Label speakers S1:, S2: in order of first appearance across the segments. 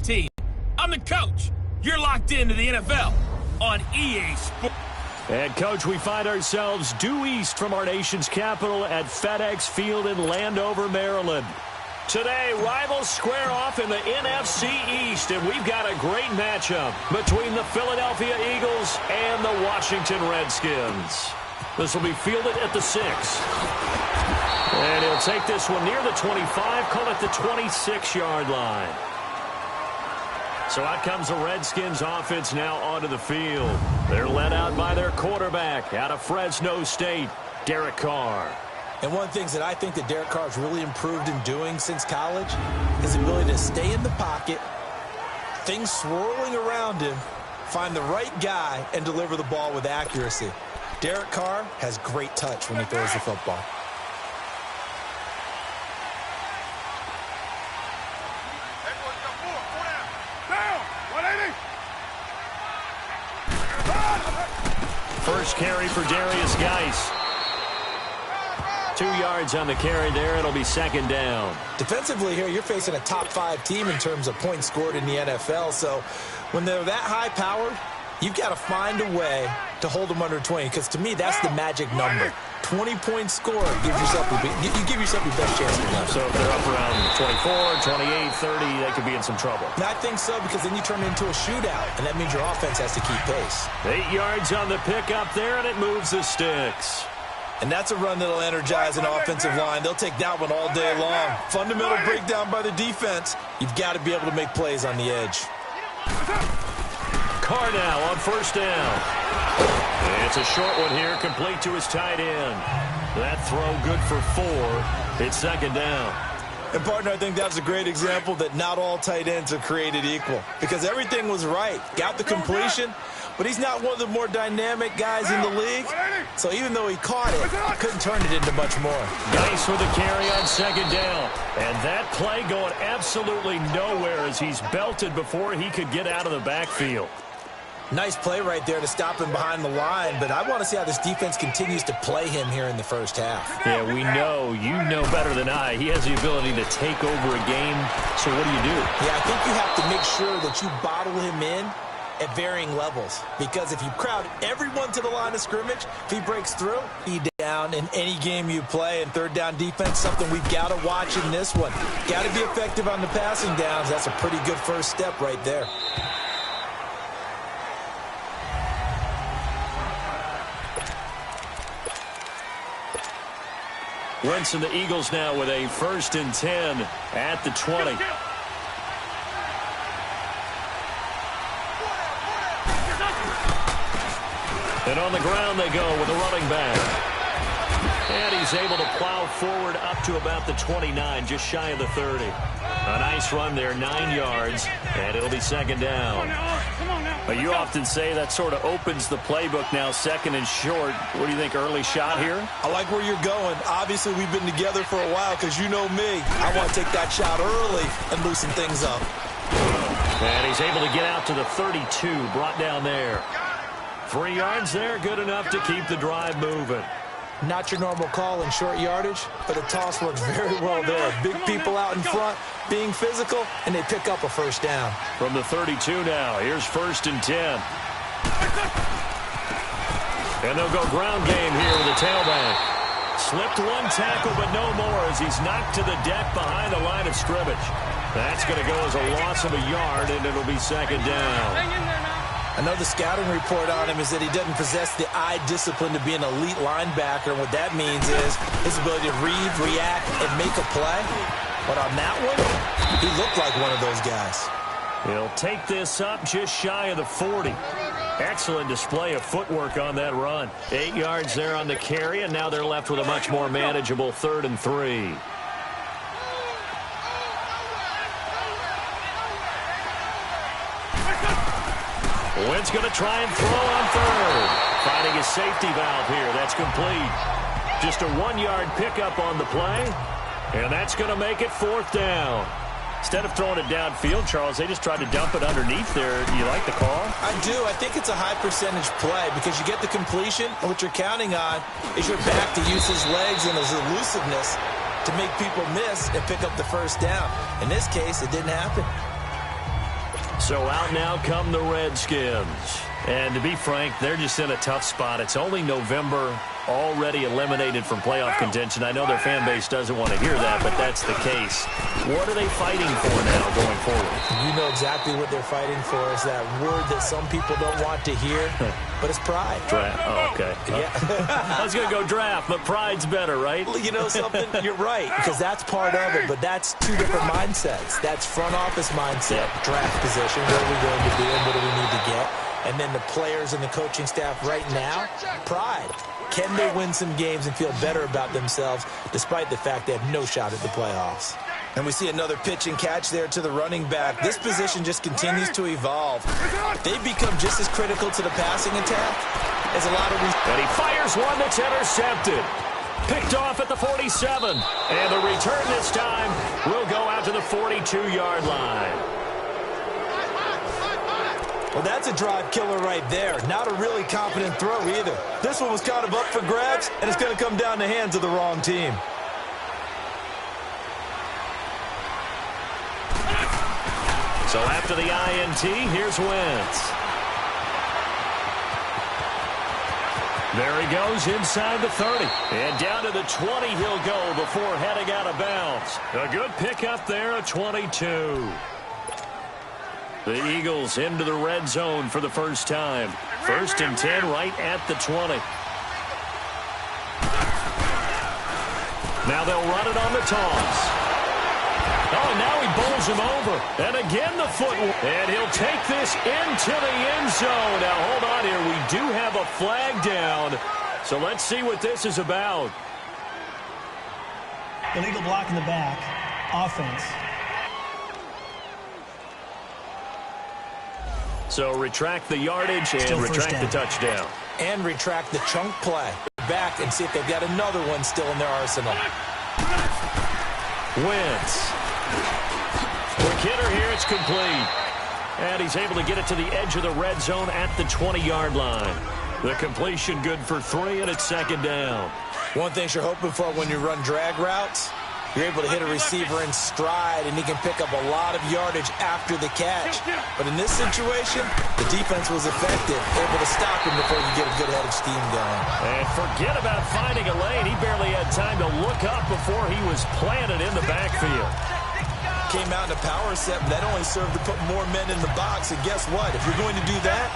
S1: team. I'm the coach. You're locked into the NFL on EA Sports.
S2: And, Coach, we find ourselves due east from our nation's capital at FedEx Field in Landover, Maryland. Today, rivals square off in the NFC East, and we've got a great matchup between the Philadelphia Eagles and the Washington Redskins. This will be fielded at the 6. And he'll take this one near the 25, call it the 26-yard line. So out comes the Redskins offense now onto the field. They're led out by their quarterback out of Fresno State, Derek Carr.
S3: And one of the things that I think that Derek Carr has really improved in doing since college is the ability to stay in the pocket, things swirling around him, find the right guy, and deliver the ball with accuracy. Derek Carr has great touch when he throws the football.
S2: First carry for Darius Geis. 2 yards on the carry there. It'll be second down.
S3: Defensively here, you're facing a top-5 team in terms of points scored in the NFL. So when they're that high-powered, you've got to find a way to hold them under 20. Because to me, that's the magic number. 20-point score gives yourself you give yourself your best chance to win.
S2: So if they're up around 24, 28, 30, they could be in some trouble.
S3: And I think so, because then you turn it into a shootout, and that means your offense has to keep pace.
S2: 8 yards on the pickup there, and it moves the sticks.
S3: And that's a run that'll energize an offensive line. They'll take that one all day long. Fundamental breakdown by the defense. You've got to be able to make plays on the edge.
S2: Carr now on first down. It's a short one here, complete to his tight end. That throw good for 4. It's second down.
S3: And, partner, I think that's a great example that not all tight ends are created equal. Because everything was right. Got the completion, but he's not one of the more dynamic guys in the league. So even though he caught it, couldn't turn it into much more.
S2: Nice with the carry on second down. And that play going absolutely nowhere as he's belted before he could get out of the backfield.
S3: Nice play right there to stop him behind the line, but I want to see how this defense continues to play him here in the first half.
S2: Yeah, we know, you know better than I, he has the ability to take over a game, so what do you do?
S3: Yeah, I think you have to make sure that you bottle him in at varying levels, because if you crowd everyone to the line of scrimmage, if he breaks through, he down in any game you play. And third down defense, something we've got to watch in this one. Got to be effective on the passing downs. That's a pretty good first step right there.
S2: Wentz and the Eagles now with a 1st and 10 at the 20. And on the ground they go with a running back. And he's able to plow forward up to about the 29, just shy of the 30. A nice run there, 9 yards, and it'll be second down. But you often say that sort of opens the playbook now, second and short. What do you think, early shot here?
S3: I like where you're going. Obviously, we've been together for a while because you know me. I want to take that shot early and loosen things up.
S2: And he's able to get out to the 32, brought down there. 3 yards there, good enough to keep the drive moving.
S3: Not your normal call in short yardage, but the toss works very well there. Big people out in front, being physical, and they pick up a first down.
S2: From the 32 now, here's 1st and 10. And they'll go ground game here with the tailback. Slipped one tackle, but no more as he's knocked to the deck behind the line of scrimmage. That's going to go as a loss of a yard, and it'll be second down.
S3: Another scouting report on him is that he doesn't possess the eye discipline to be an elite linebacker. And what that means is his ability to read, react, and make a play. But on that one, he looked like one of those guys.
S2: He'll take this up just shy of the 40. Excellent display of footwork on that run. 8 yards there on the carry, and now they're left with a much more manageable 3rd and 3. Wentz going to try and throw on 3rd. Finding his safety valve here. That's complete. Just a 1-yard pickup on the play. And that's going to make it 4th down. Instead of throwing it downfield, Charles, they just tried to dump it underneath there. Do you like the call?
S3: I do. I think it's a high-percentage play because you get the completion, and what you're counting on is your back to use his legs and his elusiveness to make people miss and pick up the first down. In this case, it didn't happen.
S2: So out now come the Redskins. And to be frank, they're just in a tough spot. It's only November, already eliminated from playoff contention. I know their fan base doesn't want to hear that, but that's the case. What are they fighting for now going forward?
S3: You know exactly what they're fighting for. Is that word that some people don't want to hear, but it's pride.
S2: Draft. Oh, okay.
S3: Yeah.
S2: I was going to go draft, but pride's better, right?
S3: You know something? You're right, because that's part of it, but that's two different mindsets. That's front office mindset, draft position, what are we going to do and what do we need to get? And then the players and the coaching staff right now, pride. Can they win some games and feel better about themselves despite the fact they have no shot at the playoffs? And we see another pitch and catch there to the running back. This position just continues to evolve. They've become just as critical to the passing attack as a lot of...
S2: And he fires one that's intercepted. Picked off at the 47. And the return this time will go out to the 42-yard line.
S3: Well, that's a drive killer right there. Not a really confident throw either. This one was kind of up for grabs, and it's going to come down the hands of the wrong team.
S2: So after the INT, here's Wentz. There he goes inside the 30. And down to the 20 he'll go before heading out of bounds. A good pickup there at 22. The Eagles into the red zone for the first time. 1st and 10 right at the 20. Now they'll run it on the toss. Oh, now he bowls him over. And again the foot. And he'll take this into the end zone. Now hold on here. We do have a flag down. So let's see what this is about.
S4: Illegal block in the back. Offense.
S2: So retract the yardage and retract the touchdown.
S3: And retract the chunk play. Back and see if they've got another one still in their arsenal.
S2: Wentz. Quick hitter here, it's complete. And he's able to get it to the edge of the red zone at the 20-yard line. The completion good for 3, and it's 2nd down.
S3: One thing you're hoping for when you run drag routes, you're able to hit a receiver in stride, and he can pick up a lot of yardage after the catch. But in this situation, the defense was effective, able to stop him before you get a good head of steam going.
S2: And forget about finding a lane. He barely had time to look up before he was planted in the backfield.
S3: Came out in a power set, but that only served to put more men in the box. And guess what? If you're going to do that,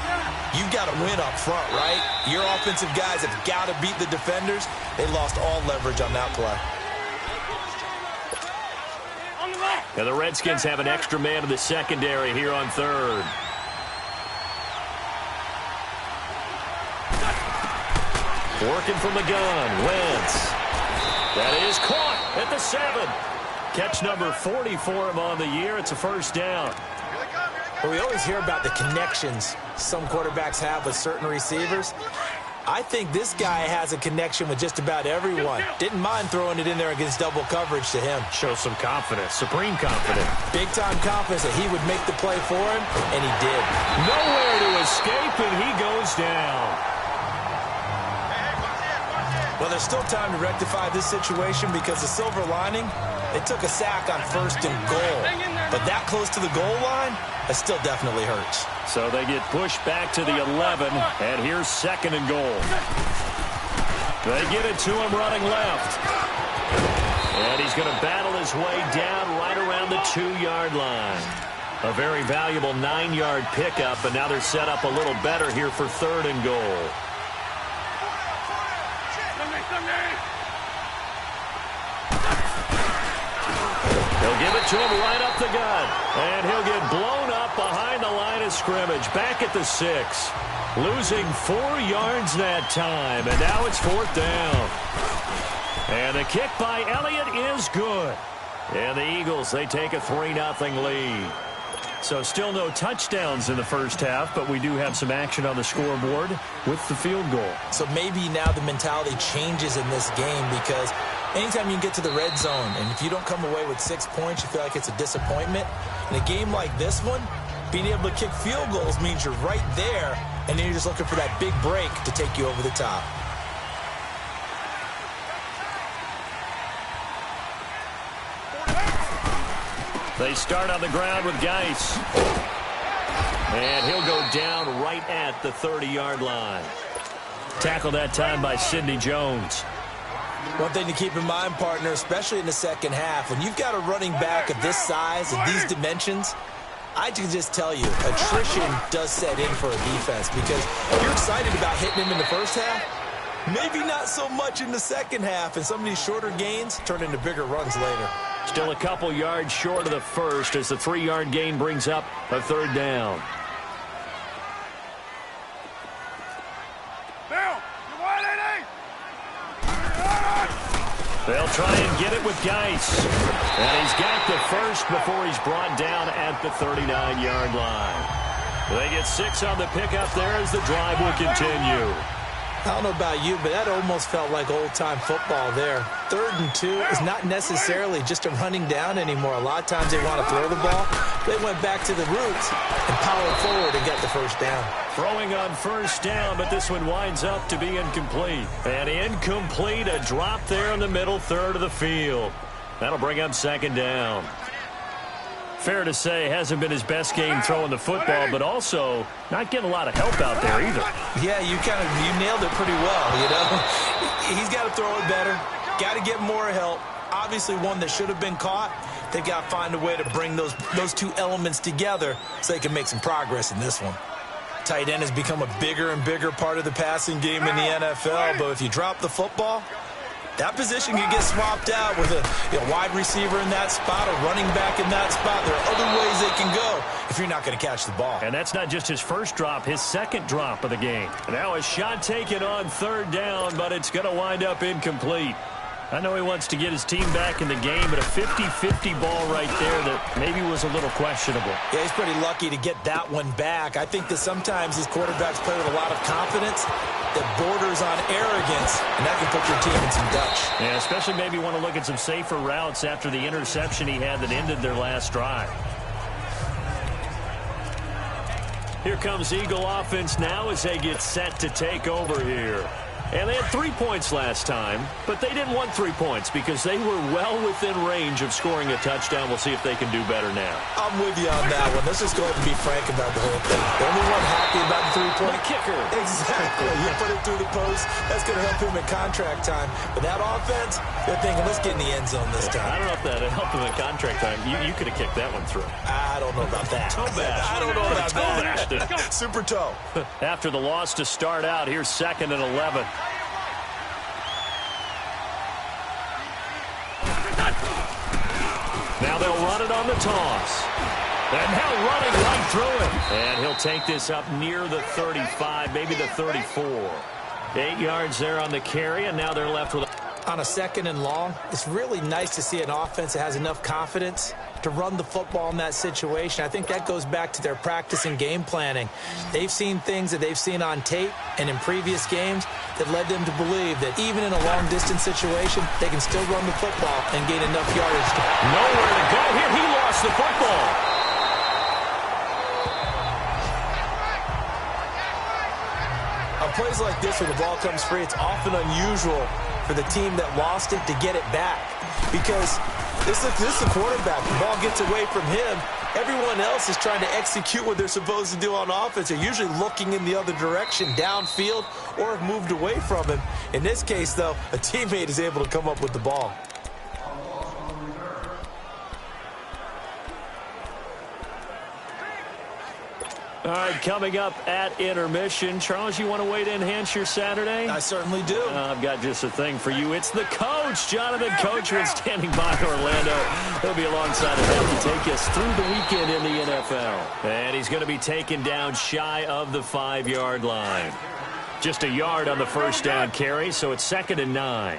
S3: you've got to win up front, right? Your offensive guys have got to beat the defenders. They lost all leverage on that play.
S2: And the Redskins have an extra man in the secondary here on 3rd. Working from the gun, Wentz. That is caught at the 7. Catch number 40 for him on the year. It's a 1st down.
S3: Well, we always hear about the connections some quarterbacks have with certain receivers. I think this guy has a connection with just about everyone. Didn't mind throwing it in there against double coverage to him.
S2: Shows some confidence, supreme confidence.
S3: Big-time confidence that he would make the play for him, and he did.
S2: Nowhere to escape, and he goes down.
S3: Well, there's still time to rectify this situation because the silver lining, they took a sack on 1st and goal. But that close to the goal line, that still definitely hurts.
S2: So they get pushed back to the 11, and here's 2nd and goal. They get it to him running left. And he's going to battle his way down right around the 2-yard line. A very valuable 9-yard pickup, and now they're set up a little better here for 3rd and goal. He'll give it to him right up the gut. And he'll get blown up behind the line of scrimmage. Back at the 6. Losing 4 yards that time. And now it's 4th down. And the kick by Elliott is good. And the Eagles, they take a 3-0 lead. So still no touchdowns in the first half, but we do have some action on the scoreboard with the field goal.
S3: So maybe now the mentality changes in this game because anytime you get to the red zone and if you don't come away with 6 points, you feel like it's a disappointment. In a game like this one, being able to kick field goals means you're right there, and then you're just looking for that big break to take you over the top.
S2: They start on the ground with Geis. And he'll go down right at the 30-yard line. Tackled that time by Sidney Jones.
S3: One thing to keep in mind, partner, especially in the second half, when you've got a running back of this size and these dimensions, I can just tell you, attrition does set in for a defense because you're excited about hitting him in the first half. Maybe not so much in the second half, and some of these shorter gains turn into bigger runs later.
S2: Still a couple yards short of the first as the 3-yard gain brings up a third down. They'll try and get it with Geis. And he's got the first before he's brought down at the 39-yard line. They get 6 on the pickup there as the drive will continue.
S3: I don't know about you, but that almost felt like old-time football there. 3rd and 2 is not necessarily just a running down anymore. A lot of times they want to throw the ball. They went back to the roots and powered forward and get the first down.
S2: Throwing on first down, but this one winds up to be incomplete. And incomplete, a drop there in the middle third of the field. That'll bring up second down. Fair to say, hasn't been his best game throwing the football, but also not getting a lot of help out there either.
S3: Yeah, you nailed it pretty well, you know. He's got to throw it better, got to get more help. Obviously one that should have been caught. They've got to find a way to bring those two elements together so they can make some progress in this one. Tight end has become a bigger and bigger part of the passing game in the NFL, but if you drop the football, that position can get swapped out with a wide receiver in that spot, a running back in that spot. There are other ways they can go if you're not going to catch the ball.
S2: And that's not just his first drop, his second drop of the game. Now a shot taken on third down, but it's going to wind up incomplete. I know he wants to get his team back in the game, but a 50-50 ball right there that maybe was a little questionable.
S3: Yeah, he's pretty lucky to get that one back. I think that sometimes these quarterbacks play with a lot of confidence that borders on arrogance, and that can put your team in some dutch.
S2: Yeah, especially maybe want to look at some safer routes after the interception he had that ended their last drive. Here comes Eagle offense now as they get set to take over here. And they had 3 points last time, but they didn't want 3 points because they were well within range of scoring a touchdown. We'll see if they can do better now.
S3: I'm with you on that one. Let's just go ahead and be frank about the whole thing. The only one happy about the 3-point
S2: kicker.
S3: Exactly. You put it through the post. That's going to help him in contract time. But that offense, they're thinking, let's get in the end zone this time.
S2: I don't know if that helped him in contract time. You could have kicked that one through.
S3: I don't know about that.
S2: Toe bash.
S3: I don't know about that. Super toe.
S2: After the loss to start out, here's 2nd and 11. Now they'll run it on the toss. And now running right through it. And he'll take this up near the 35, maybe the 34. 8 yards there on the carry, and now they're left with
S3: on a 2nd and long. It's really nice to see an offense that has enough confidence to run the football in that situation. I think that goes back to their practice and game planning. They've seen things that they've seen on tape and in previous games that led them to believe that even in a long-distance situation, they can still run the football and gain enough yardage.
S2: Nowhere to go here. He lost the football.
S3: On plays like this where the ball comes free, it's often unusual for the team that lost it to get it back because this is the quarterback. The ball gets away from him. Everyone else is trying to execute what they're supposed to do on offense. They're usually looking in the other direction, downfield, or have moved away from him. In this case, though, a teammate is able to come up with the ball.
S2: All right, coming up at intermission. Charles, you want to wait to enhance your Saturday?
S3: I certainly do.
S2: I've got just a thing for you. It's the coach, Jonathan Coachman, standing by Orlando. He'll be alongside of him to take us through the weekend in the NFL. And he's going to be taken down shy of the 5-yard line. Just a yard on the first down carry, so it's 2nd and 9.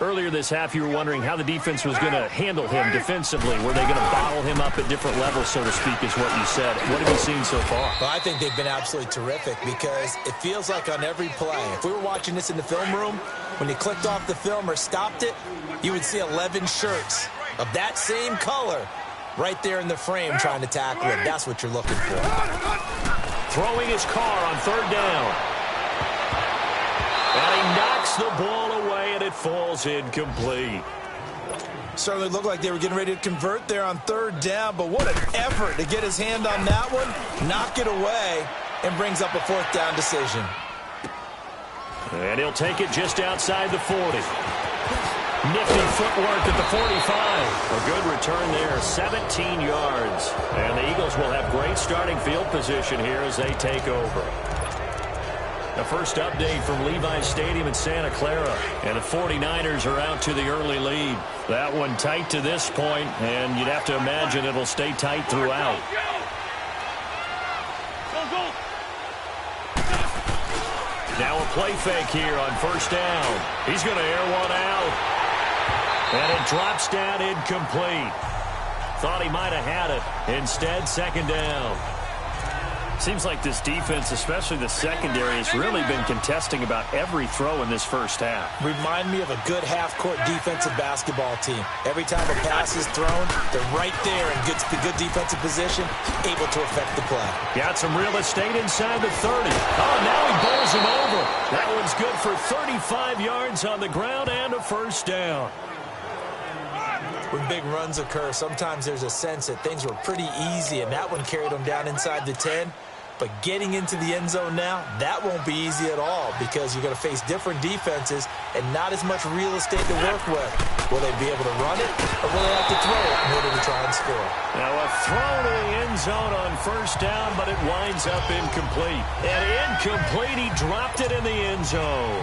S2: Earlier this half, you were wondering how the defense was going to handle him defensively. Were they going to bottle him up at different levels, so to speak, is what you said. What have you seen so far?
S3: Well, I think they've been absolutely terrific because it feels like on every play, if we were watching this in the film room, when you clicked off the film or stopped it, you would see 11 shirts of that same color right there in the frame trying to tackle it. That's what you're looking for.
S2: Throwing his car on 3rd down. And he knocks the ball away, and it falls incomplete.
S3: Certainly looked like they were getting ready to convert there on third down, but what an effort to get his hand on that one, knock it away, and brings up a fourth down decision.
S2: And he'll take it just outside the 40. Nifty footwork at the 45. A good return there, 17 yards. And the Eagles will have great starting field position here as they take over. The first update from Levi's Stadium in Santa Clara. And the 49ers are out to the early lead. That one tight to this point, and you'd have to imagine it'll stay tight throughout. Now a play fake here on first down. He's going to air one out. And it drops down incomplete. Thought he might have had it. Instead, second down. Seems like this defense, especially the secondary, has really been contesting about every throw in this first half.
S3: Remind me of a good half-court defensive basketball team. Every time a pass is thrown, they're right there in good defensive position, able to affect the play.
S2: Got some real estate inside the 30. Oh, now he bowls him over. That one's good for 35 yards on the ground and a first down.
S3: When big runs occur, sometimes there's a sense that things were pretty easy, and that one carried them down inside the 10. But getting into the end zone now, that won't be easy at all because you're going to face different defenses and not as much real estate to work with. Will they be able to run it, or will they have to throw it in order to try and score?
S2: Now a throw to the end zone on first down, but it winds up incomplete. And incomplete, he dropped it in the end zone.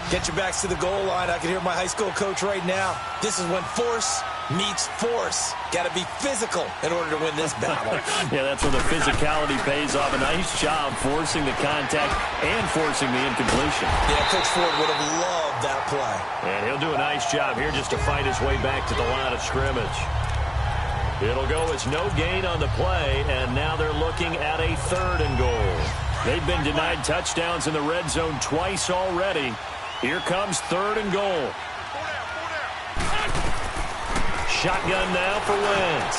S3: Get your backs to the goal line. I can hear my high school coach right now. This is when force meets force. Got to be physical in order to win this battle.
S2: Yeah, that's where the physicality pays off. A nice job forcing the contact and forcing the incompletion.
S3: Yeah, Coach Ford would have loved that play.
S2: And he'll do a nice job here just to fight his way back to the line of scrimmage. It'll go as no gain on the play, and now they're looking at a third and goal. They've been denied touchdowns in the red zone twice already. Here comes third and goal. Shotgun now for Wentz.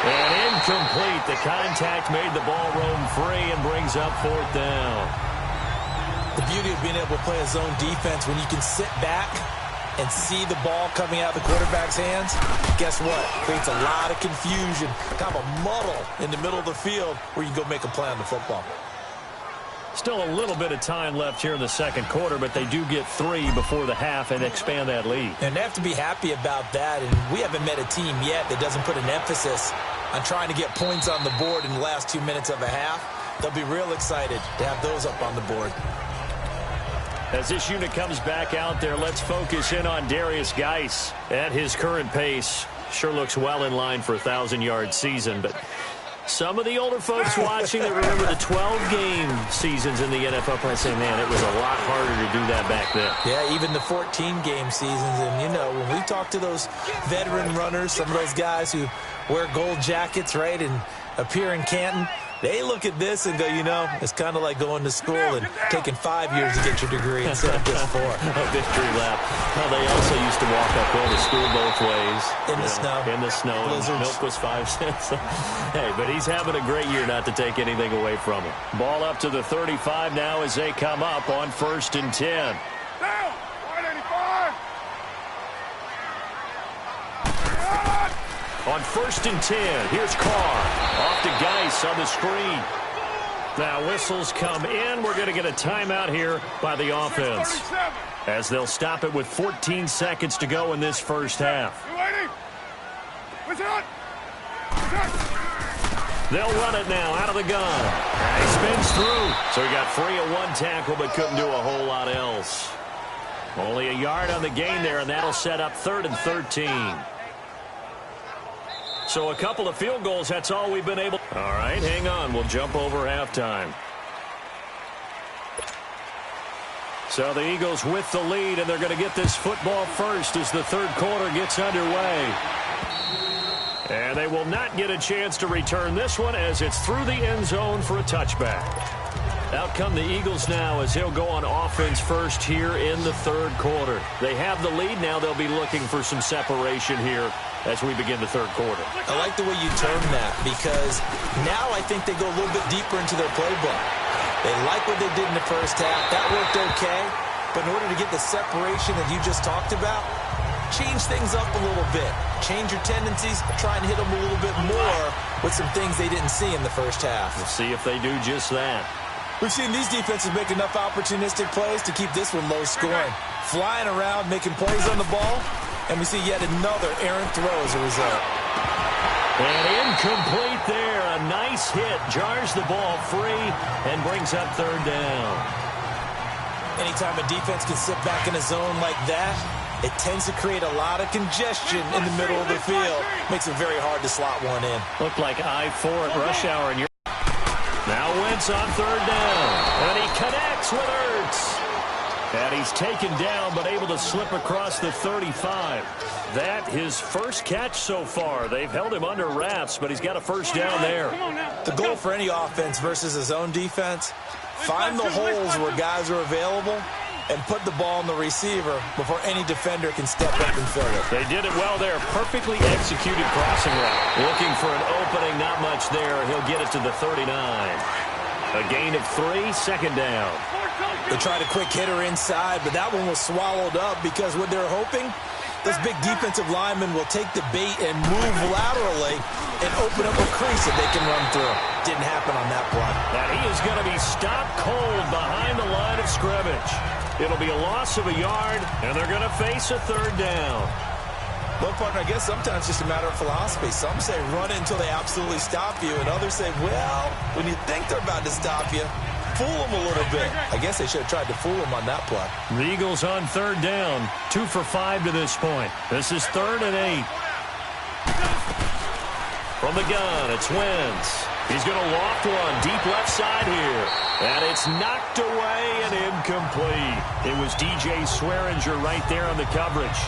S2: And incomplete. The contact made the ball roam free and brings up fourth down.
S3: The beauty of being able to play a zone defense when you can sit back and see the ball coming out of the quarterback's hands, guess what? Creates a lot of confusion, kind of a muddle in the middle of the field where you can go make a play on the football.
S2: Still a little bit of time left here in the second quarter, but they do get 3 before the half and expand that lead.
S3: And they have to be happy about that, and we haven't met a team yet that doesn't put an emphasis on trying to get points on the board in the last 2 minutes of a half. They'll be real excited to have those up on the board.
S2: As this unit comes back out there, let's focus in on Darius Geis. At his current pace, sure looks well in line for a 1,000-yard season, but some of the older folks watching that remember the 12-game seasons in the NFL probably say, man, it was a lot harder to do that back then.
S3: Yeah, even the 14-game seasons. And, you know, when we talk to those veteran runners, some of those guys who wear gold jackets, right, and appear in Canton, they look at this and go, you know, it's kind of like going to school and taking 5 years to get your degree instead of just 4.
S2: A victory lap. Well, they also used to walk uphill to school both ways.
S3: In the snow.
S2: In the snow.
S3: Blizzards.
S2: Milk was 5 cents. Hey, but he's having a great year, not to take anything away from him. Ball up to the 35 now as they come up on 1st and 10.
S5: Down! 185!
S2: On 1st and 10, here's Carr. Off to Geis on the screen. Now whistles come in. We're going to get a timeout here by the offense, as they'll stop it with 14 seconds to go in this first half. They'll run it now out of the gun. And he spins through. So he got free of one tackle but couldn't do a whole lot else. Only a yard on the gain there, and that'll set up 3rd and 13. So a couple of field goals, that's all we've been able. All right, hang on. We'll jump over halftime. So the Eagles with the lead, and they're going to get this football first as the third quarter gets underway. And they will not get a chance to return this one as it's through the end zone for a touchback. Out come the Eagles now as he'll go on offense first here in the third quarter. They have the lead. Now they'll be looking for some separation here as we begin the third quarter.
S3: I like the way you term that, because now I think they go a little bit deeper into their playbook. They like what they did in the first half. That worked okay. But in order to get the separation that you just talked about, change things up a little bit. Change your tendencies, try and hit them a little bit more with some things they didn't see in the first half.
S2: We'll see if they do just that.
S3: We've seen these defenses make enough opportunistic plays to keep this one low scoring. Flying around, making plays on the ball, and we see yet another errant throw as a result.
S2: And incomplete there. A nice hit. Jars the ball free and brings up third down.
S3: Anytime a defense can sit back in a zone like that, it tends to create a lot of congestion in the middle of the field. Makes it very hard to slot one in.
S2: Looked like I-4 at rush hour. And now Wentz on third down. And he connects with Ertz. And he's taken down, but able to slip across the 35. That his first catch so far. They've held him under wraps, but he's got a first down there.
S3: The goal for any offense versus a zone defense, find the holes where guys are available and put the ball in the receiver before any defender can step up and fill it.
S2: They did it well there. Perfectly executed crossing route. Looking for an opening, not much there. He'll get it to the 39. A gain of 3, second down.
S3: They tried a quick hitter inside, but that one was swallowed up because what they're hoping, those big defensive linemen will take the bait and move laterally and open up a crease that they can run through. Didn't happen on that play.
S2: And he is going to be stopped cold behind the line of scrimmage. It'll be a loss of a yard, and they're going to face a third down.
S3: Well, partner, I guess sometimes it's just a matter of philosophy. Some say run it until they absolutely stop you, and others say, well, when you think they're about to stop you, fool them a little bit. I guess they should have tried to fool them on that play.
S2: The Eagles on third down, 2 for 5 to this point. This is 3rd and 8. From the gun, it's Wentz. He's going to loft one deep left side here. And it's knocked away and incomplete. It was DJ Swearinger right there on the coverage.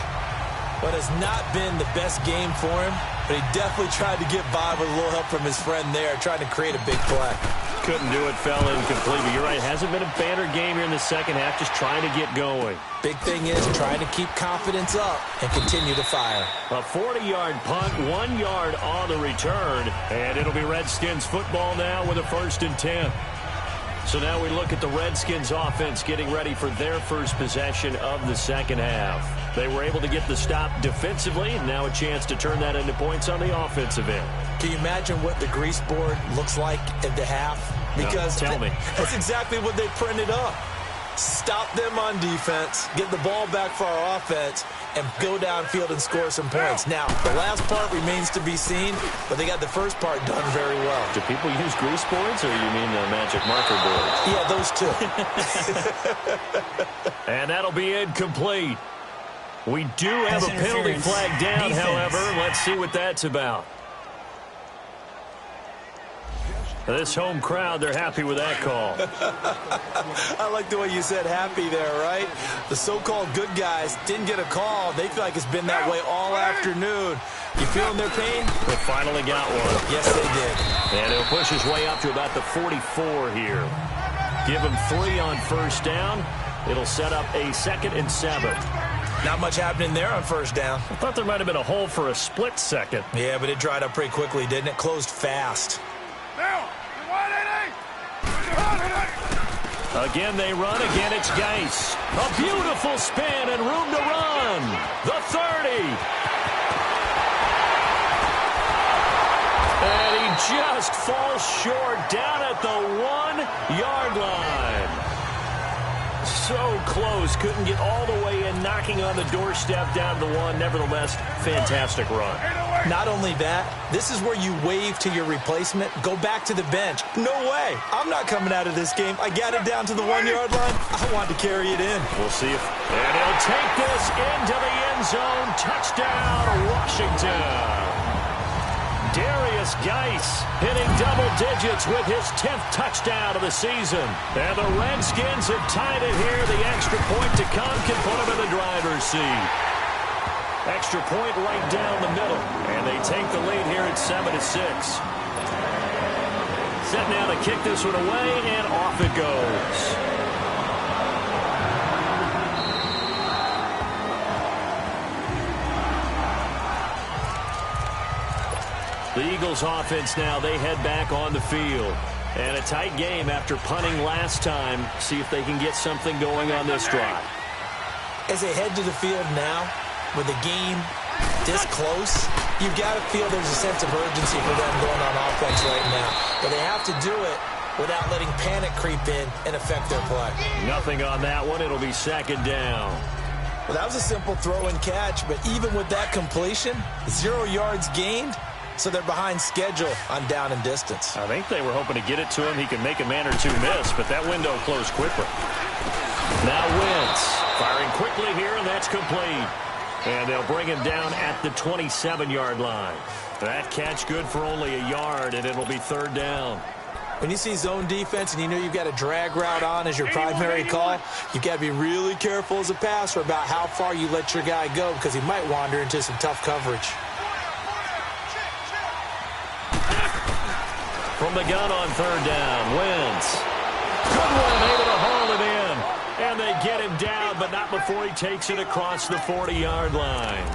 S3: But it's not been the best game for him, but he definitely tried to get by with a little help from his friend there, trying to create a big play.
S2: Couldn't do it, fell incomplete. But you're right, it hasn't been a banner game here in the second half, just trying to get going.
S3: Big thing is trying to keep confidence up and continue to fire.
S2: A 40-yard punt, 1 yard on the return, and it'll be Redskins football now with a 1st and 10. So now we look at the Redskins offense getting ready for their first possession of the second half. They were able to get the stop defensively, and now a chance to turn that into points on the offensive end.
S3: Can you imagine what the grease board looks like at the half? Because
S2: no, tell me.
S3: That's exactly what they printed up. Stop them on defense, get the ball back for our offense, and go downfield and score some points. Now, the last part remains to be seen, but they got the first part done very well.
S2: Do people use grease boards, or you mean the magic marker boards?
S3: Yeah, those two.
S2: And that'll be incomplete. We do have a penalty flag down, however. Let's see what that's about. This home crowd, they're happy with that call.
S3: I like the way you said happy there, right? The so-called good guys didn't get a call. They feel like it's been that way all afternoon. You feeling their pain?
S2: They finally got one.
S3: Yes, they did.
S2: And he'll push his way up to about the 44 here. Give him 3 on first down. It'll set up a 2nd and 7.
S3: Not much happening there on first down.
S2: I thought there might have been a hole for a split second.
S3: Yeah, but it dried up pretty quickly, didn't it? Closed fast.
S2: Again, they run. Again, it's Geis. A beautiful spin and room to run. The 30. And he just falls short down at the 1-yard line. So close. Couldn't get all the way in, knocking on the doorstep down to 1. Nevertheless, fantastic run.
S3: Not only that, this is where you wave to your replacement, go back to the bench. No way. I'm not coming out of this game. I got it down to the 1-yard line. I want to carry it in.
S2: We'll see if... And he'll take this into the end zone. Touchdown, Washington. Darius Geis hitting double digits with his 10th touchdown of the season. And the Redskins have tied it here. The extra point to come can put them in the driver's seat. Extra point right down the middle. And they take the lead here at 7-6. Set now to kick this one away, and off it goes. The Eagles offense now, they head back on the field. And a tight game after punting last time. See if they can get something going on this drive.
S3: As they head to the field now, with a game this close, you've got to feel there's a sense of urgency for them going on offense right now. But they have to do it without letting panic creep in and affect their play.
S2: Nothing on that one. It'll be second down.
S3: Well, that was a simple throw and catch, but even with that completion, 0 yards gained, so they're behind schedule on down and distance.
S2: I think they were hoping to get it to him. He could make a man or two miss, but that window closed quickly. Now Wentz firing quickly here, and that's complete. And they'll bring him down at the 27-yard line. That catch good for only a yard, and it'll be third down.
S3: When you see zone defense and you know you've got a drag route on as your primary call, you've got to be really careful as a passer about how far you let your guy go because he might wander into some tough coverage.
S2: From the gun on third down, Wentz. Good one, able to haul it in. And they get him down, but not before he takes it across the 40-yard line.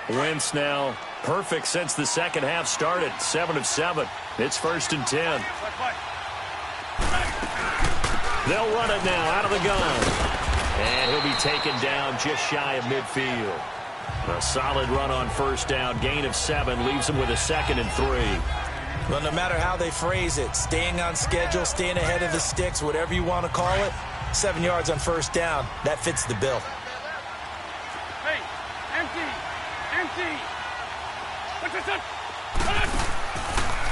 S2: Wentz now perfect since the second half started. 7 of 7. It's 1st and 10. They'll run it now out of the gun. And he'll be taken down just shy of midfield. A solid run on first down. Gain of 7 leaves him with a 2nd and 3.
S3: Well, no matter how they phrase it, staying on schedule, staying ahead of the sticks, whatever you want to call it, 7 yards on first down, that fits the bill.
S5: Hey, empty.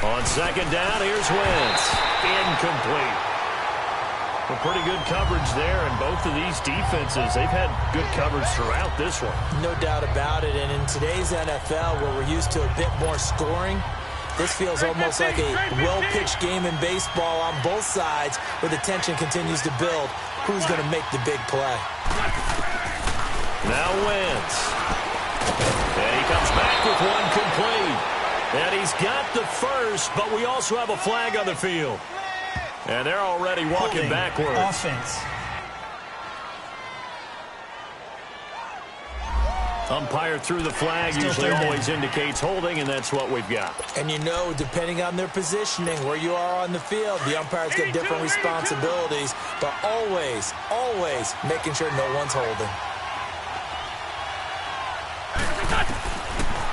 S2: On second down, here's Wentz. Incomplete. Well, pretty good coverage there, and both of these defenses, they've had good coverage throughout this one.
S3: No doubt about it, and in today's NFL, where we're used to a bit more scoring, this feels almost like a well-pitched game in baseball on both sides where the tension continues to build. Who's going to make the big play?
S2: Now Wentz. And he comes back with one complete. And he's got the first, but we also have a flag on the field. And they're already walking backwards.
S4: Offense.
S2: Umpire threw the flag, usually always indicates holding, and that's what we've got.
S3: And you know, depending on their positioning, where you are on the field, the umpires get different responsibilities, but always making sure no one's holding.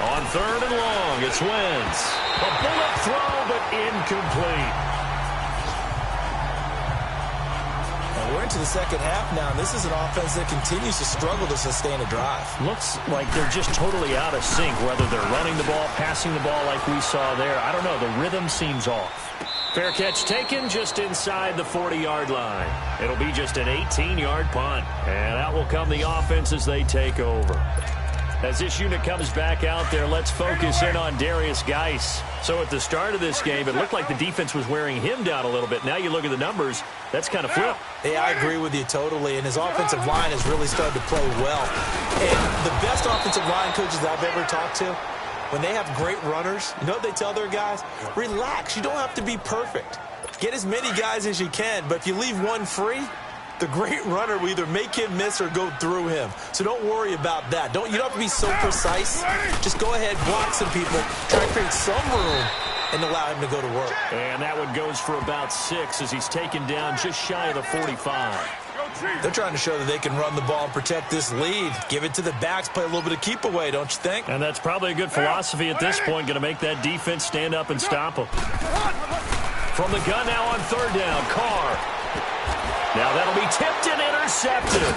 S2: On third and long, it's Wentz. A bullet throw, but incomplete.
S3: We're into the second half now, and this is an offense that continues to struggle to sustain a drive.
S2: Looks like they're just totally out of sync, whether they're running the ball, passing the ball like we saw there. I don't know. The rhythm seems off. Fair catch taken just inside the 40-yard line. It'll be just an 18-yard punt, and out will come the offense as they take over. As this unit comes back out there, let's focus in on Darius Geis. So at the start of this game, it looked like the defense was wearing him down a little bit. Now you look at the numbers, that's kind of flipped.
S3: Yeah, I agree with you totally, and his offensive line has really started to play well. And the best offensive line coaches I've ever talked to, when they have great runners, you know what they tell their guys? Relax, you don't have to be perfect. Get as many guys as you can, but if you leave one free, the great runner will either make him miss or go through him. So don't worry about that. You don't have to be so precise. Just go ahead, block some people, try to create some room, and allow him to go to work.
S2: And that one goes for about 6 as he's taken down just shy of the 45.
S3: They're trying to show that they can run the ball and protect this lead. Give it to the backs, play a little bit of keep away, don't you think?
S2: And that's probably a good philosophy at this point, going to make that defense stand up and stop them. From the gun now on third down, Carr. Now that'll be tipped and intercepted.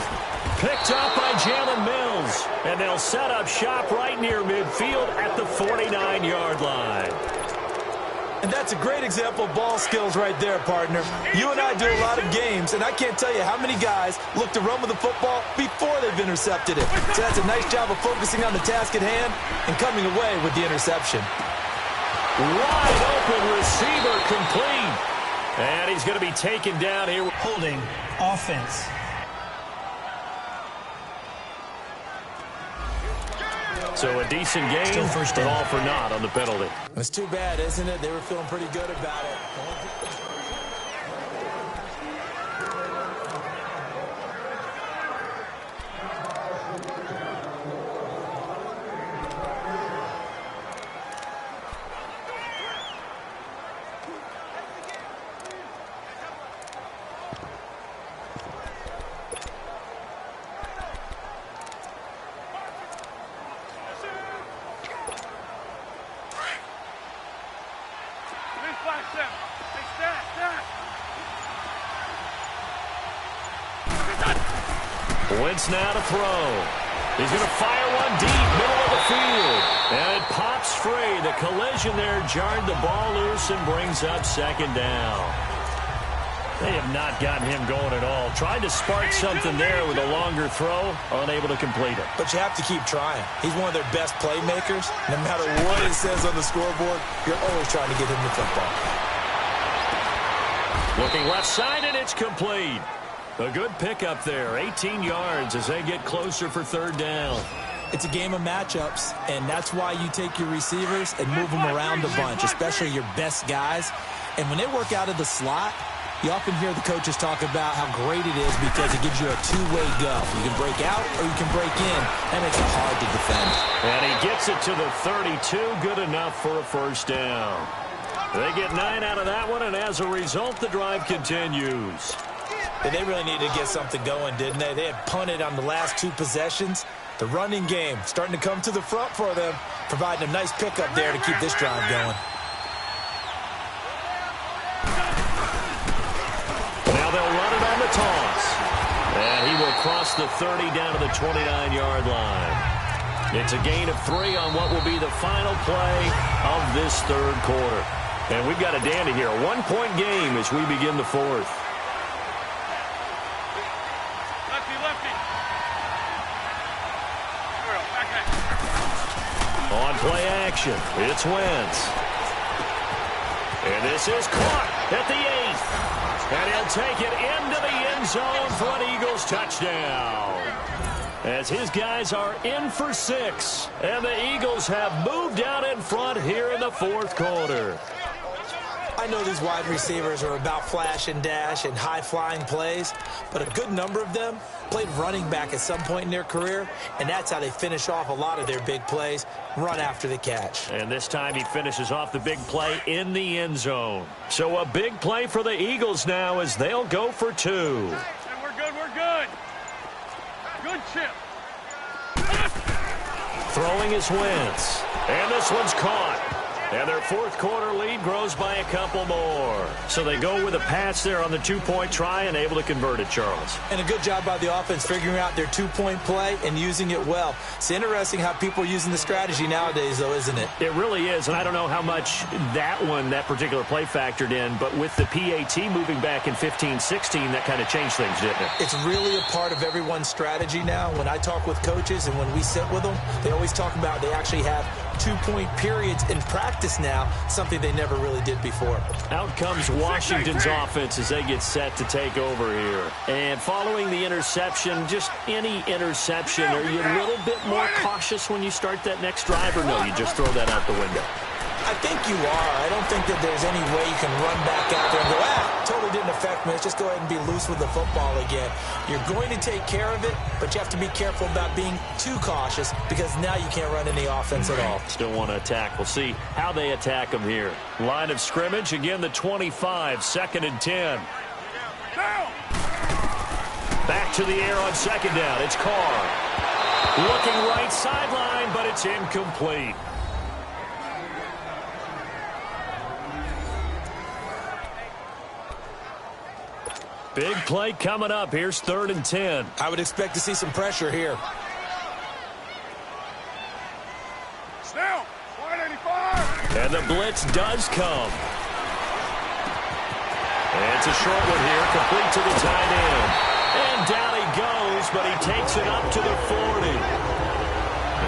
S2: Picked up by Jalen Mills. And they'll set up shop right near midfield at the 49-yard line.
S3: And that's a great example of ball skills right there, partner. You and I do a lot of games, and I can't tell you how many guys look to run with the football before they've intercepted it. So that's a nice job of focusing on the task at hand and coming away with the interception.
S2: Wide open receiver complete. And he's going to be taken down here.
S4: Holding. Offense.
S2: So a decent game, but all for naught on the penalty.
S3: It's too bad, isn't it? They were feeling pretty good about it.
S2: Wentz now to throw. He's going to fire one deep, middle of the field. And it pops free. The collision there jarred the ball loose and brings up second down. They have not gotten him going at all. Tried to spark something there with a longer throw, unable to complete it.
S3: But you have to keep trying. He's one of their best playmakers. No matter what it says on the scoreboard, you're always trying to get him the football.
S2: Looking left side, and it's complete. A good pickup there, 18 yards as they get closer for third down.
S3: It's a game of matchups, and that's why you take your receivers and move them around a bunch, especially your best guys. And when they work out of the slot, you often hear the coaches talk about how great it is because it gives you a two-way go. You can break out or you can break in. That makes it hard to defend.
S2: And he gets it to the 32, good enough for a first down. They get 9 out of that one, and as a result, the drive continues.
S3: They really needed to get something going, didn't they? They had punted on the last 2 possessions. The running game starting to come to the front for them, providing a nice pickup there to keep this drive going.
S2: Now they'll run it on the toss. And he will cross the 30 down to the 29-yard line. It's a gain of 3 on what will be the final play of this third quarter. And we've got a dandy here. A 1-point game as we begin the fourth. On play action, it's Wentz. And this is caught at the 8th. And he'll take it into the end zone for an Eagles touchdown. As his guys are in for 6. And the Eagles have moved out in front here in the fourth quarter.
S3: I know these wide receivers are about flash and dash and high-flying plays, but a good number of them played running back at some point in their career, and that's how they finish off a lot of their big plays, run after the catch.
S2: And this time he finishes off the big play in the end zone. So a big play for the Eagles now as they'll go for 2.
S5: Hey, we're good, we're good. Good chip.
S2: Throwing is Wentz. And this one's caught. And their fourth quarter lead grows by a couple more. So they go with a pass there on the 2-point try and able to convert it, Charles.
S3: And a good job by the offense figuring out their 2-point play and using it well. It's interesting how people are using the strategy nowadays, though, isn't it?
S2: It really is, and I don't know how much that particular play factored in, but with the PAT moving back in 15-16, that kind of changed things, didn't it?
S3: It's really a part of everyone's strategy now. When I talk with coaches and when we sit with them, they always talk about they actually have 2-point periods in practice now, something they never really did before.
S2: Out comes Washington's offense as they get set to take over here. And following the interception, just any interception, are you a little bit more cautious when you start that next drive, or no, you just throw that out the window?
S3: I think you are. I don't think that there's any way you can run back out there and go, totally didn't affect me. Let's just go ahead and be loose with the football again. You're going to take care of it, but you have to be careful about being too cautious because now you can't run any offense at all.
S2: Still want to attack. We'll see how they attack them here. Line of scrimmage, again the 25, 2nd and 10. Back to the air on 2nd down. It's Carr. Looking right sideline, but it's incomplete. Big play coming up. Here's 3rd and 10.
S3: I would expect to see some pressure here.
S5: Snell, 185.
S2: And the blitz does come. And it's a short one here, complete to the tight end. And down he goes, but he takes it up to the 40.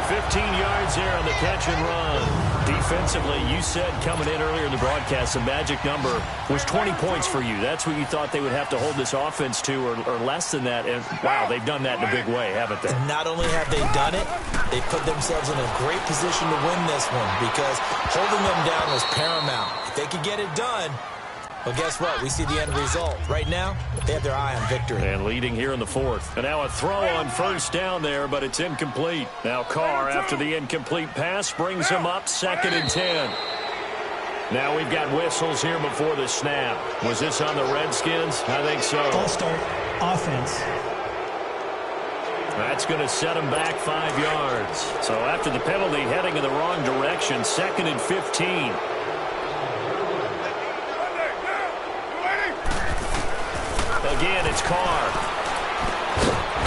S2: 15 yards there on the catch and run. Defensively, you said coming in earlier in the broadcast, the magic number was 20 points for you. That's what you thought they would have to hold this offense to, or less than that. And, wow, they've done that in a big way, haven't they?
S3: And not only have they done it, they put themselves in a great position to win this one because holding them down was paramount. If they could get it done, well, guess what? We see the end result. Right now, they have their eye on victory.
S2: And leading here in the fourth. And now a throw on first down there, but it's incomplete. Now Carr, after the incomplete pass, brings him up 2nd and 10. Now we've got whistles here before the snap. Was this on the Redskins? I think so.
S4: False start, offense.
S2: That's going to set him back 5 yards. So after the penalty, heading in the wrong direction, 2nd and 15. Again, it's Carr.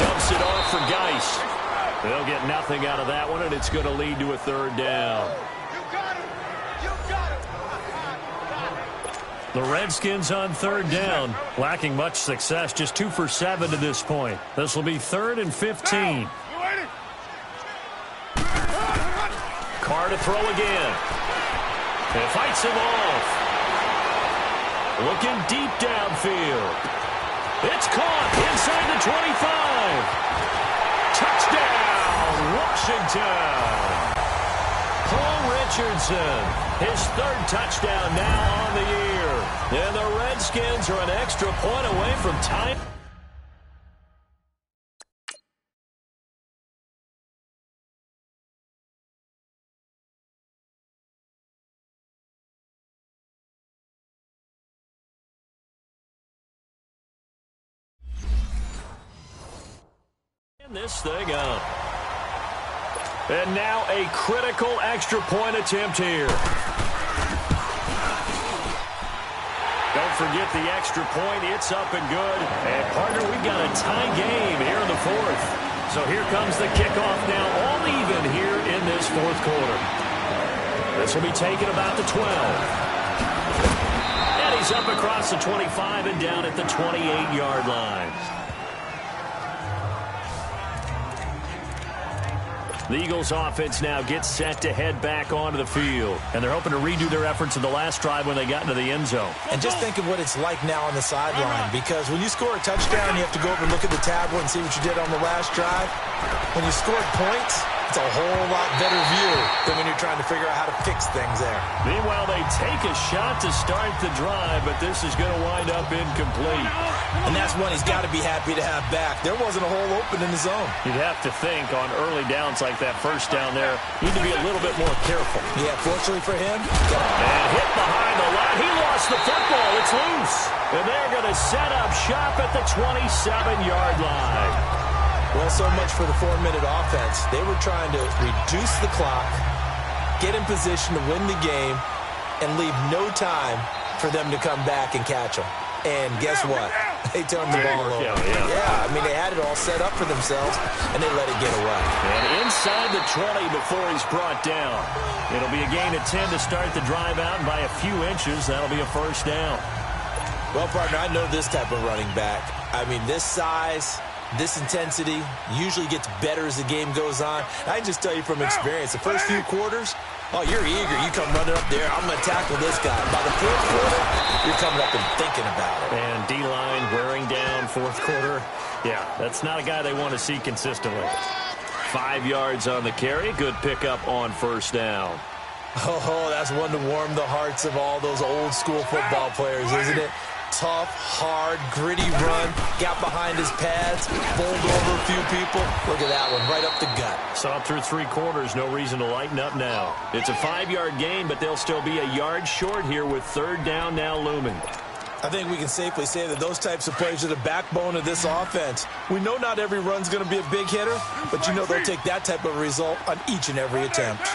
S2: dumps it off for Geis. They'll get nothing out of that one, and it's going to lead to a third down. The Redskins on third down, lacking much success, just 2 for 7 to this point. This will be 3rd and 15. Carr to throw again. And fights him off. Looking deep downfield. It's caught inside the 25. Touchdown, Washington. Paul Richardson, his 3rd touchdown now on the year. And the Redskins are an extra point away from tying. This thing up. And now a critical extra point attempt here. Don't forget the extra point. It's up and good. And, partner, we've got a tie game here in the 4th. So here comes the kickoff now, all even here in this 4th quarter. This will be taken about the 12. And he's up across the 25 and down at the 28-yard line. The Eagles offense now gets set to head back onto the field. And they're hoping to redo their efforts in the last drive when they got into the end zone.
S3: And just think of what it's like now on the sideline, because when you score a touchdown, you have to go over and look at the tablet and see what you did on the last drive. When you scored points, it's a whole lot better view than when you're trying to figure out how to fix things there.
S2: Meanwhile, they take a shot to start the drive, but this is going to wind up incomplete.
S3: And that's one he's got to be happy to have back. There wasn't a hole open in the zone.
S2: You'd have to think on early downs like that first down there, you need to be a little bit more careful.
S3: Yeah, fortunately for him.
S2: And hit behind the line. He lost the football. It's loose. And they're going to set up shop at the 27-yard line.
S3: Well, so much for the 4-minute offense. They were trying to reduce the clock, get in position to win the game, and leave no time for them to come back and catch them. And guess what? They turned the ball over. Yeah, I mean, they had it all set up for themselves, and they let it get away.
S2: And inside the 20 before he's brought down. It'll be a gain of 10 to start the drive out, and by a few inches, that'll be a first down.
S3: Well, partner, I know this type of running back. I mean, this size, this intensity usually gets better as the game goes on. I can just tell you from experience, the first few quarters, oh, you're eager. You come running up there. I'm going to tackle this guy. By the 4th quarter, you're coming up and thinking about it.
S2: And D-line wearing down 4th quarter. Yeah, that's not a guy they want to see consistently. 5 yards on the carry. Good pickup on first down.
S3: Oh, that's one to warm the hearts of all those old school football players, isn't it? Tough, hard, gritty run. Got behind his pads, bowled over a few people. Look at that one, right up the gut.
S2: Saw through 3 quarters, no reason to lighten up now. It's a 5-yard gain, but they'll still be a yard short here with third down now looming.
S3: I think we can safely say that those types of plays are the backbone of this offense. We know not every run's going to be a big hitter, but you know they'll take that type of result on each and every attempt.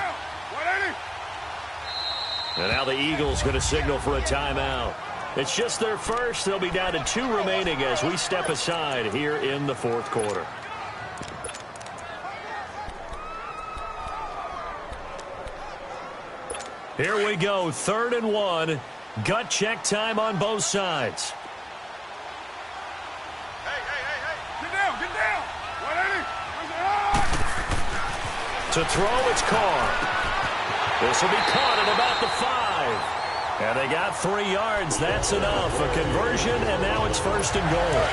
S2: And now the Eagles going to signal for a timeout. It's just their first. They'll be down to 2 remaining as we step aside here in the 4th quarter. Here we go, 3rd and 1. Gut check time on both sides.
S5: Hey. Get down.
S2: To throw, it's Carr. This will be caught at about the 5. And they got 3 yards. That's enough. A conversion, and now it's 1st and goal.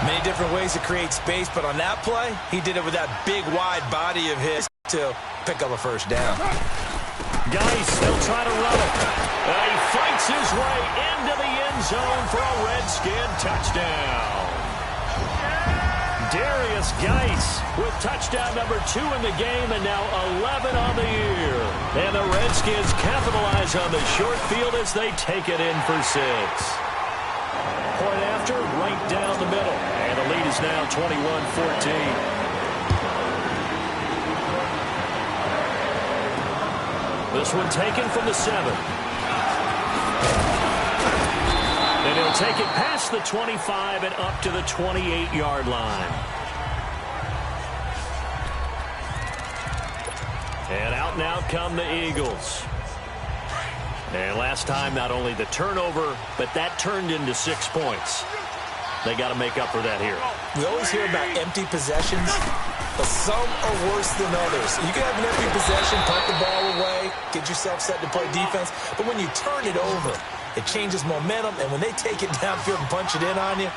S3: Many different ways to create space, but on that play, he did it with that big, wide body of his to pick up a first down.
S2: Geis, they'll try to run it. He fights his way into the end zone for a Redskin touchdown. Darius Geis with touchdown number 2 in the game and now 11 on the year. And the Redskins capitalize on the short field as they take it in for 6. Point after, right down the middle. And the lead is now 21-14. This one taken from the 7. And he'll take it past the 25 and up to the 28-yard line. And out now come the Eagles. And last time, not only the turnover, but that turned into 6 points. They got to make up for that here.
S3: We always hear about empty possessions, but some are worse than others. You can have an empty possession, punt the ball away, get yourself set to play defense, but when you turn it over, it changes momentum, and when they take it downfield and punch it in on you,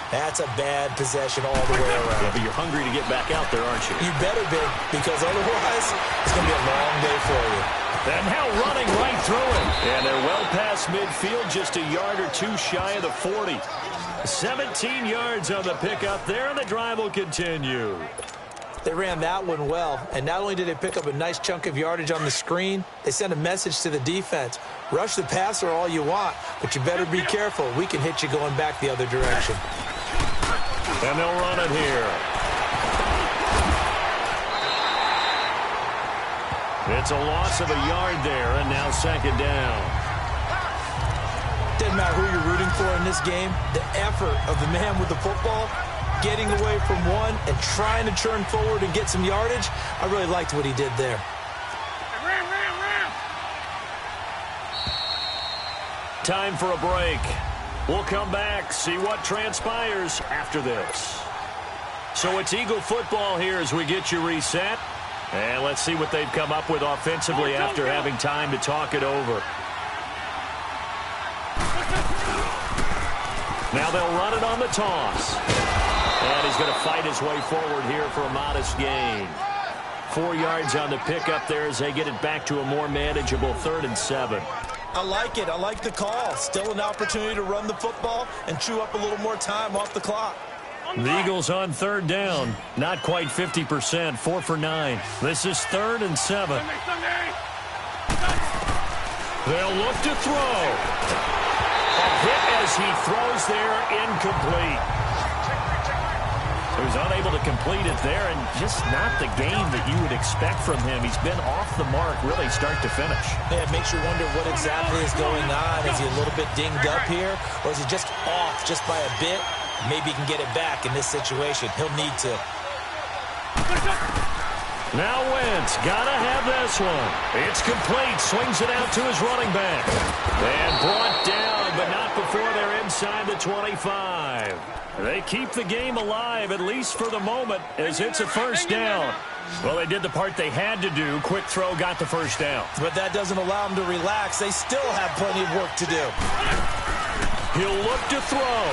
S3: that's a bad possession all the way around.
S2: Yeah, but you're hungry to get back out there, aren't you?
S3: You better be, because otherwise it's going to be a long day for you.
S2: And now running right through it. And they're well past midfield, just a yard or two shy of the 40. 17 yards on the pickup there, and the drive will continue.
S3: They ran that one well, and not only did they pick up a nice chunk of yardage on the screen, they sent a message to the defense. Rush the passer all you want, but you better be careful. We can hit you going back the other direction.
S2: And they'll run it here. It's a loss of a yard there, and now second down.
S3: Doesn't matter who you're rooting for in this game. The effort of the man with the football, getting away from one and trying to turn forward and get some yardage, I really liked what he did there.
S2: Time for a break. We'll come back, see what transpires after this. So it's Eagle football here as we get you reset. And let's see what they've come up with offensively after having time to talk it over. Now they'll run it on the toss. And he's going to fight his way forward here for a modest gain. 4 yards on the pickup there as they get it back to a more manageable 3rd and 7.
S3: I like it. I like the call. Still an opportunity to run the football and chew up a little more time off the clock.
S2: The Eagles on 3rd down. Not quite 50%. 4 for 9. This is 3rd and 7. They'll look to throw. A hit as he throws there, incomplete. He was unable to complete it there, and just not the game that you would expect from him. He's been off the mark, really, start to finish.
S3: Yeah, it makes you wonder what exactly is going on. Is he a little bit dinged up here, or is he just off just by a bit? Maybe he can get it back in this situation. He'll need to.
S2: Now Wentz, gotta have this one. It's complete, swings it out to his running back. And brought down, but not before they're inside the 25. They keep the game alive, at least for the moment, as it's a first down. Well, they did the part they had to do. Quick throw got the first down.
S3: But that doesn't allow them to relax. They still have plenty of work to do.
S2: He'll look to throw.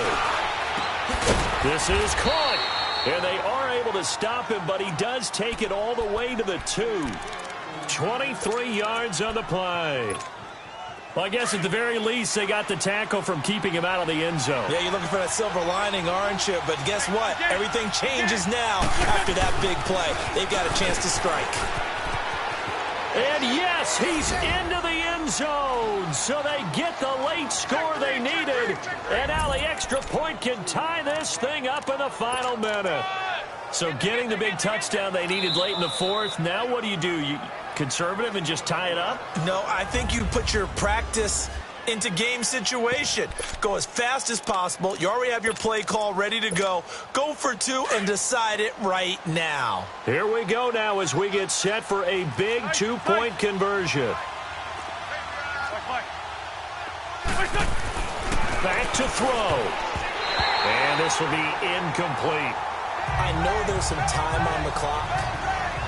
S2: This is caught. And they are able to stop him, but he does take it all the way to the 2. 23 yards on the play. Well, I guess at the very least, they got the tackle from keeping him out of the end zone.
S3: Yeah, you're looking for that silver lining, aren't you? But guess what? Everything changes now after that big play. They've got a chance to strike.
S2: And yes, he's into the end zone. So they get the late score they needed. And now the extra point can tie this thing up in the final minute. So getting the big touchdown they needed late in the 4th. Now what do? You conservative and just tie it up?
S3: No, I think you put your practice into game situation. Go as fast as possible. You already have your play call ready to go. Go for 2 and decide it right now.
S2: Here we go now as we get set for a big 2-point conversion. Back to throw. And this will be incomplete.
S3: I know there's some time on the clock,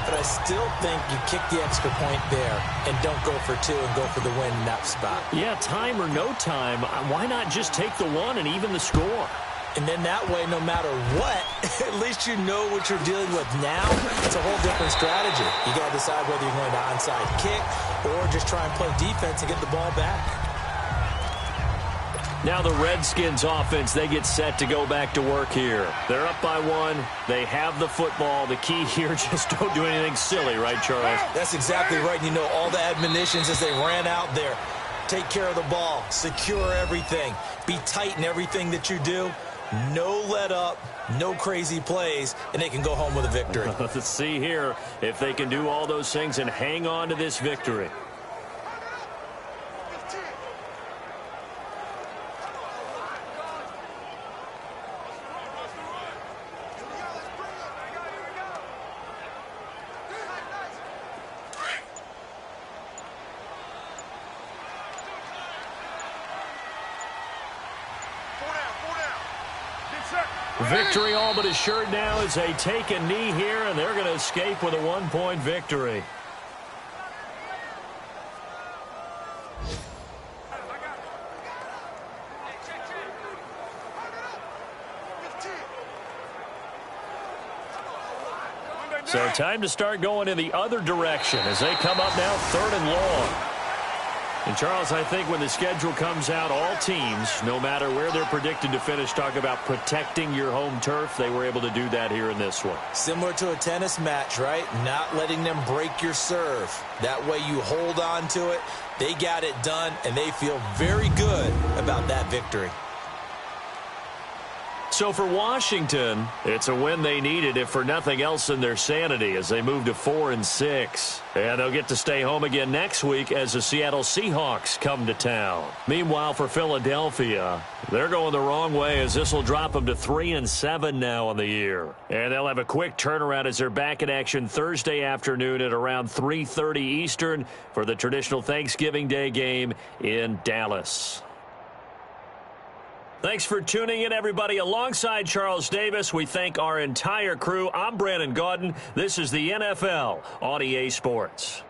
S3: but I still think you kick the extra point there and don't go for 2 and go for the win in that spot.
S2: Yeah, time or no time, why not just take the 1 and even the score?
S3: And then that way, no matter what, at least you know what you're dealing with now. It's a whole different strategy. You got to decide whether you're going to onside kick or just try and play defense and get the ball back.
S2: Now the Redskins offense, they get set to go back to work here. They're up by 1. They have the football. The key here, just don't do anything silly, right, Charles?
S3: That's exactly right. You know, all the admonitions as they ran out there. Take care of the ball. Secure everything. Be tight in everything that you do. No let up. No crazy plays. And they can go home with a victory.
S2: Let's see here if they can do all those things and hang on to this victory. Victory all but assured now as they take a knee here, and they're going to escape with a 1-point victory. So time to start going in the other direction as they come up now 3rd and long. And, Charles, I think when the schedule comes out, all teams, no matter where they're predicted to finish, talk about protecting your home turf. They were able to do that here in this one.
S3: Similar to a tennis match, right? Not letting them break your serve. That way you hold on to it. They got it done, and they feel very good about that victory.
S2: So for Washington, it's a win they needed, if for nothing else in their sanity, as they move to 4-6. And they'll get to stay home again next week as the Seattle Seahawks come to town. Meanwhile, for Philadelphia, they're going the wrong way as this will drop them to 3-7 now on the year. And they'll have a quick turnaround as they're back in action Thursday afternoon at around 3:30 Eastern for the traditional Thanksgiving Day game in Dallas. Thanks for tuning in, everybody. Alongside Charles Davis, we thank our entire crew. I'm Brandon Gaudin. This is the NFL on EA Sports.